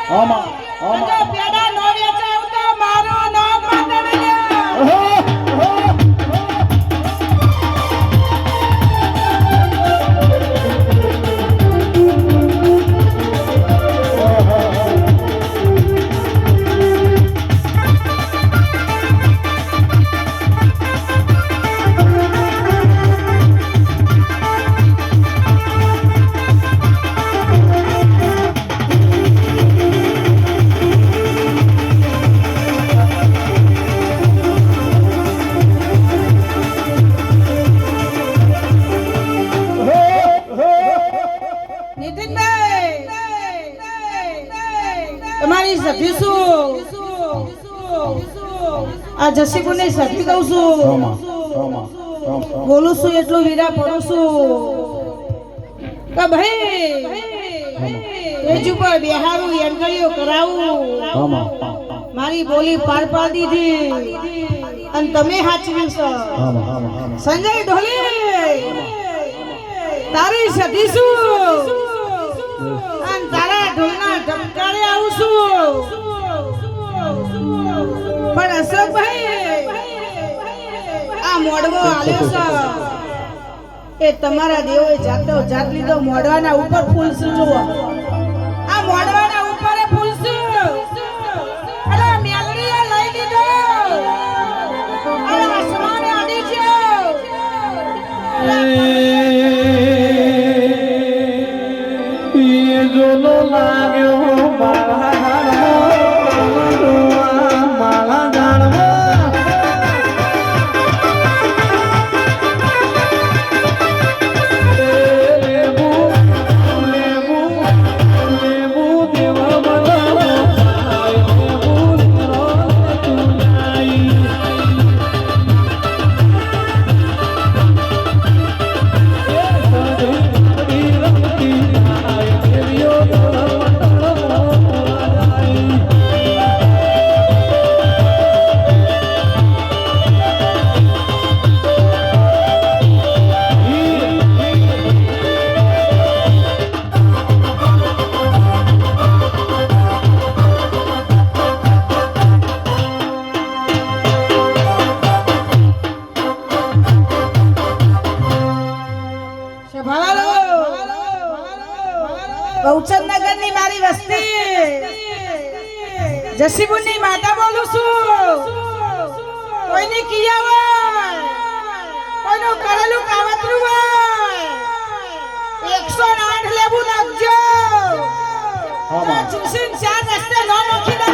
આમાં જો પેડા નો વેચાવ તો મારું નામ મંડળી લે. તમારી સખી શું આ જસીપુર ની સખી કહું છું બોલું છું એટલું વીરા પડું છું કે ભાઈ એજ ઉપર બિહારું એનકળીઓ કરાવું મારી બોલી પાર પાડ દીધી અને તમે હાચવી છો સંજય ઢોલી તારી સખી શું અને તારા ઢોલના ધમકારે આવું છું પણ અશોકભાઈ આ મોડવો આલ્યો છે એ તમારા દેવોએ જાતો જાત લીધો મોડવાના ઉપર ફૂલ છે જુઓ આ મોડવાના ઉપર ફૂલ છે અરે મેલડીએ લઈ લીધો અરે આસમાને આડી છે જોલો લાગ્યો મારા મારા જાણવા લેબુ લેબુ લેબુ દેવા બલાવો લેબુ રો તું જાય ગૌચરનગર ની મારી વસ્તી જસીપુર ની માતા બોલું છું કોઈની કિયા હોય કોઈનું કરેલું કાવતરું હોય 108 લેબુ નાખજો ચૂસીને ચાર રસ્તે ન નાખી દો